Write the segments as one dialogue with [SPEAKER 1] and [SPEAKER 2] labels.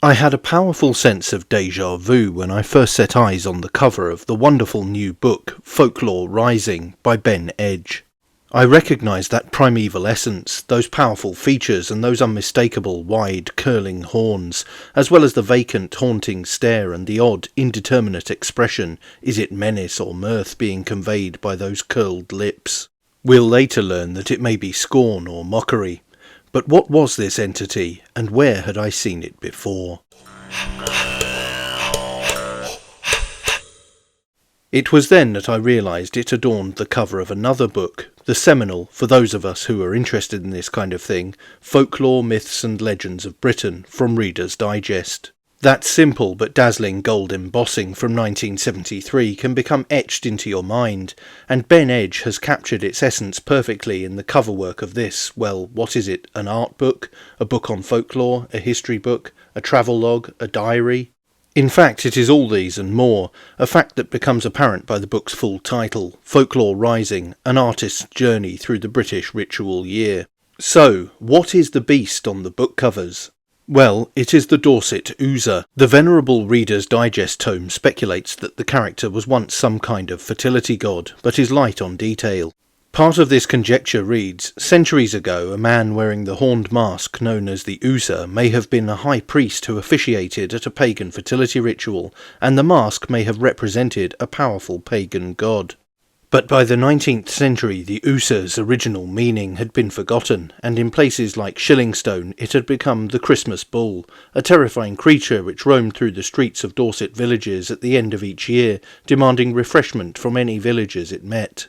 [SPEAKER 1] I had a powerful sense of déjà vu when I first set eyes on the cover of the wonderful new book Folklore Rising by Ben Edge. I recognised that primeval essence, those powerful features and those unmistakable wide curling horns, as well as the vacant haunting stare and the odd indeterminate expression, is it menace or mirth, being conveyed by those curled lips. We'll later learn that it may be scorn or mockery. But what was this entity, and where had I seen it before? It was then that I realised it adorned the cover of another book, the seminal, for those of us who are interested in this kind of thing, Folklore, Myths and Legends of Britain from Reader's Digest. That simple but dazzling gold embossing from 1973 can become etched into your mind, and Ben Edge has captured its essence perfectly in the cover work of this, well, what is it, an art book, a book on folklore, a history book, a travellogue, a diary? In fact, it is all these and more, a fact that becomes apparent by the book's full title, Folklore Rising, An Artist's Journey Through the British Ritual Year. So, what is the beast on the book covers? Well, it is the Dorset Ooser. The venerable Reader's Digest tome speculates that the character was once some kind of fertility god, but is light on detail. Part of this conjecture reads, centuries ago a man wearing the horned mask known as the Ooser may have been a high priest who officiated at a pagan fertility ritual, and the mask may have represented a powerful pagan god. But by the 19th century the Ooser's original meaning had been forgotten, and in places like Shillingstone it had become the Christmas Bull, a terrifying creature which roamed through the streets of Dorset villages at the end of each year, demanding refreshment from any villagers it met.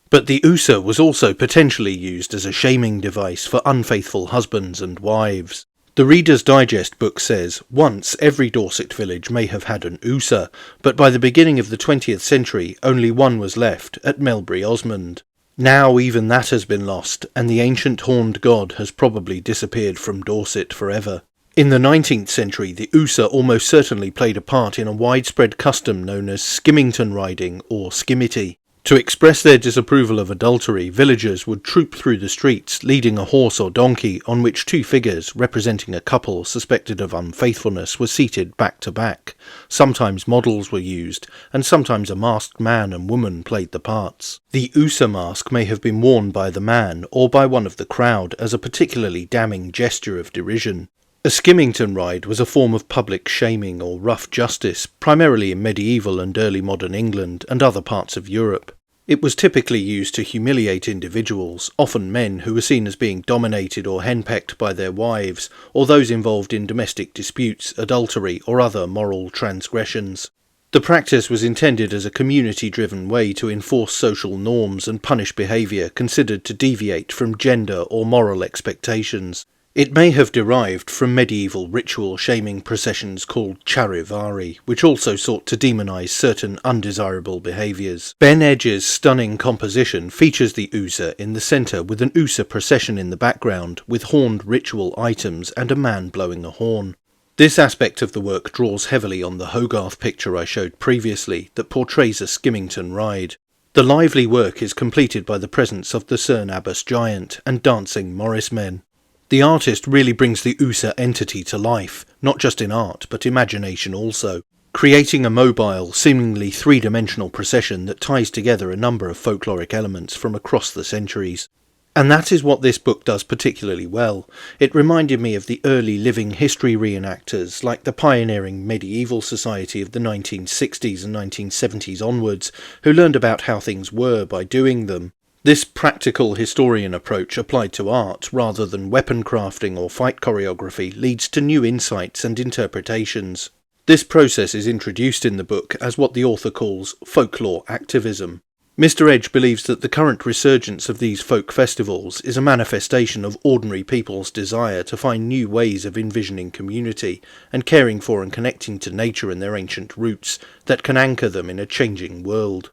[SPEAKER 1] But the Ooser was also potentially used as a shaming device for unfaithful husbands and wives. The Reader's Digest book says, once every Dorset village may have had an Ooser, but by the beginning of the 20th century only one was left, at Melbury Osmond. Now even that has been lost, and the ancient horned god has probably disappeared from Dorset forever. In the 19th century the Ooser almost certainly played a part in a widespread custom known as Skimmington riding, or skimmity. To express their disapproval of adultery, villagers would troop through the streets, leading a horse or donkey on which two figures, representing a couple suspected of unfaithfulness, were seated back to back. Sometimes models were used, and sometimes a masked man and woman played the parts. The Ooser mask may have been worn by the man, or by one of the crowd, as a particularly damning gesture of derision. A Skimmington ride was a form of public shaming or rough justice, primarily in medieval and early modern England and other parts of Europe. It was typically used to humiliate individuals, often men who were seen as being dominated or henpecked by their wives, or those involved in domestic disputes, adultery, or other moral transgressions. The practice was intended as a community-driven way to enforce social norms and punish behaviour considered to deviate from gender or moral expectations. It may have derived from medieval ritual shaming processions called charivari, which also sought to demonise certain undesirable behaviours. Ben Edge's stunning composition features the Ooser in the centre with an Ooser procession in the background, with horned ritual items and a man blowing a horn. This aspect of the work draws heavily on the Hogarth picture I showed previously that portrays a Skimmington ride. The lively work is completed by the presence of the Cerne Abbas giant and dancing Morris men. The artist really brings the Ooser entity to life, not just in art, but imagination also, creating a mobile, seemingly three-dimensional procession that ties together a number of folkloric elements from across the centuries. And that is what this book does particularly well. It reminded me of the early living history reenactors, like the pioneering medieval society of the 1960s and 1970s onwards, who learned about how things were by doing them. This practical historian approach applied to art, rather than weapon crafting or fight choreography, leads to new insights and interpretations. This process is introduced in the book as what the author calls folklore activism. Mr. Edge believes that the current resurgence of these folk festivals is a manifestation of ordinary people's desire to find new ways of envisioning community and caring for and connecting to nature and their ancient roots that can anchor them in a changing world.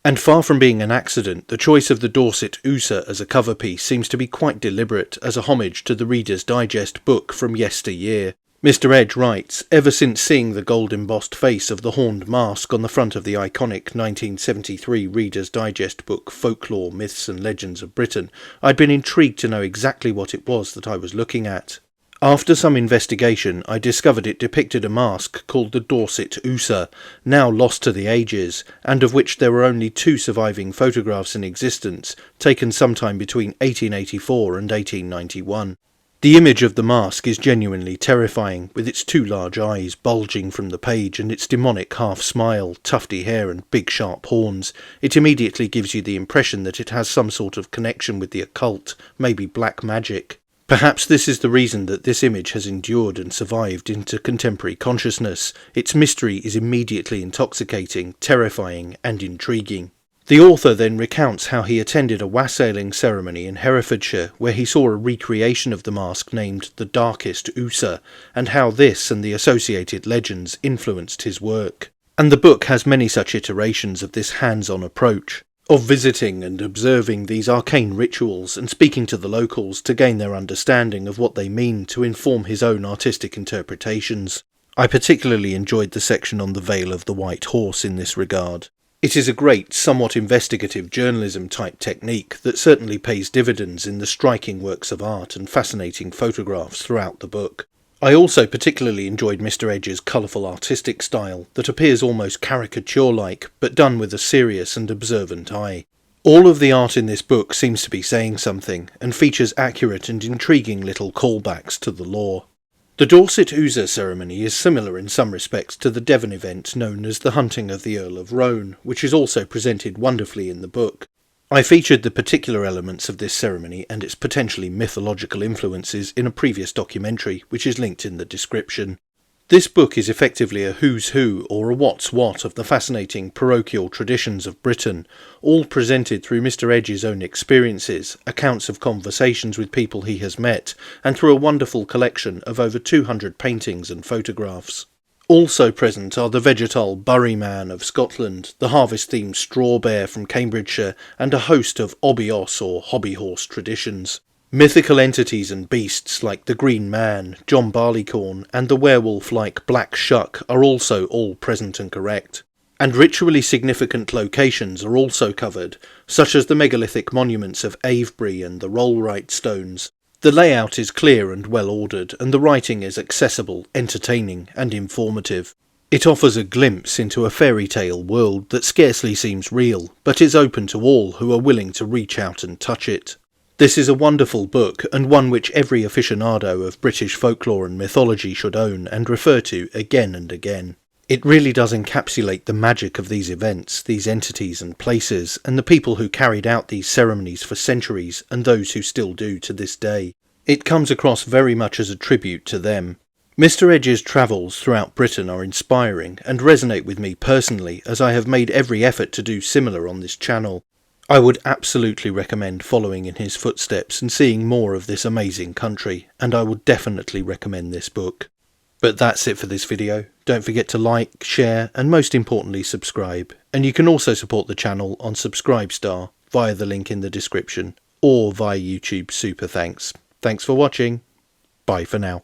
[SPEAKER 1] And far from being an accident, the choice of the Dorset Ooser as a cover piece seems to be quite deliberate as a homage to the Reader's Digest book from yesteryear. Mr. Edge writes, ever since seeing the gold-embossed face of the horned mask on the front of the iconic 1973 Reader's Digest book Folklore, Myths and Legends of Britain, I'd been intrigued to know exactly what it was that I was looking at. After some investigation, I discovered it depicted a mask called the Dorset Ooser, now lost to the ages, and of which there were only 2 surviving photographs in existence, taken sometime between 1884 and 1891. The image of the mask is genuinely terrifying, with its 2 large eyes bulging from the page and its demonic half-smile, tufty hair and big sharp horns. It immediately gives you the impression that it has some sort of connection with the occult, maybe black magic. Perhaps this is the reason that this image has endured and survived into contemporary consciousness. Its mystery is immediately intoxicating, terrifying and intriguing. The author then recounts how he attended a wassailing ceremony in Herefordshire where he saw a recreation of the mask named the Darkest Ooser, and how this and the associated legends influenced his work. And the book has many such iterations of this hands-on approach, of visiting and observing these arcane rituals and speaking to the locals to gain their understanding of what they mean to inform his own artistic interpretations. I particularly enjoyed the section on the Veil of the White Horse in this regard. It is a great, somewhat investigative journalism-type technique that certainly pays dividends in the striking works of art and fascinating photographs throughout the book. I also particularly enjoyed Mr. Edge's colourful artistic style that appears almost caricature-like, but done with a serious and observant eye. All of the art in this book seems to be saying something, and features accurate and intriguing little callbacks to the lore. The Dorset Ooser ceremony is similar in some respects to the Devon event known as the Hunting of the Earl of Roane, which is also presented wonderfully in the book. I featured the particular elements of this ceremony and its potentially mythological influences in a previous documentary, which is linked in the description. This book is effectively a who's who or a what's what of the fascinating parochial traditions of Britain, all presented through Mr. Edge's own experiences, accounts of conversations with people he has met, and through a wonderful collection of over 200 paintings and photographs. Also present are the vegetal Bury Man of Scotland, the harvest-themed Straw Bear from Cambridgeshire, and a host of obios or hobby horse traditions. Mythical entities and beasts like the Green Man, John Barleycorn, and the werewolf-like Black Shuck are also all present and correct. And ritually significant locations are also covered, such as the megalithic monuments of Avebury and the Rollright stones. The layout is clear and well ordered, and the writing is accessible, entertaining, and informative. It offers a glimpse into a fairy tale world that scarcely seems real, but is open to all who are willing to reach out and touch it. This is a wonderful book, and one which every aficionado of British folklore and mythology should own and refer to again and again. It really does encapsulate the magic of these events, these entities and places, and the people who carried out these ceremonies for centuries and those who still do to this day. It comes across very much as a tribute to them. Mr. Edge's travels throughout Britain are inspiring and resonate with me personally, as I have made every effort to do similar on this channel. I would absolutely recommend following in his footsteps and seeing more of this amazing country, and I would definitely recommend this book. But that's it for this video. Don't forget to like, share, and most importantly subscribe. And you can also support the channel on Subscribestar via the link in the description, or via YouTube Super Thanks. Thanks for watching. Bye for now.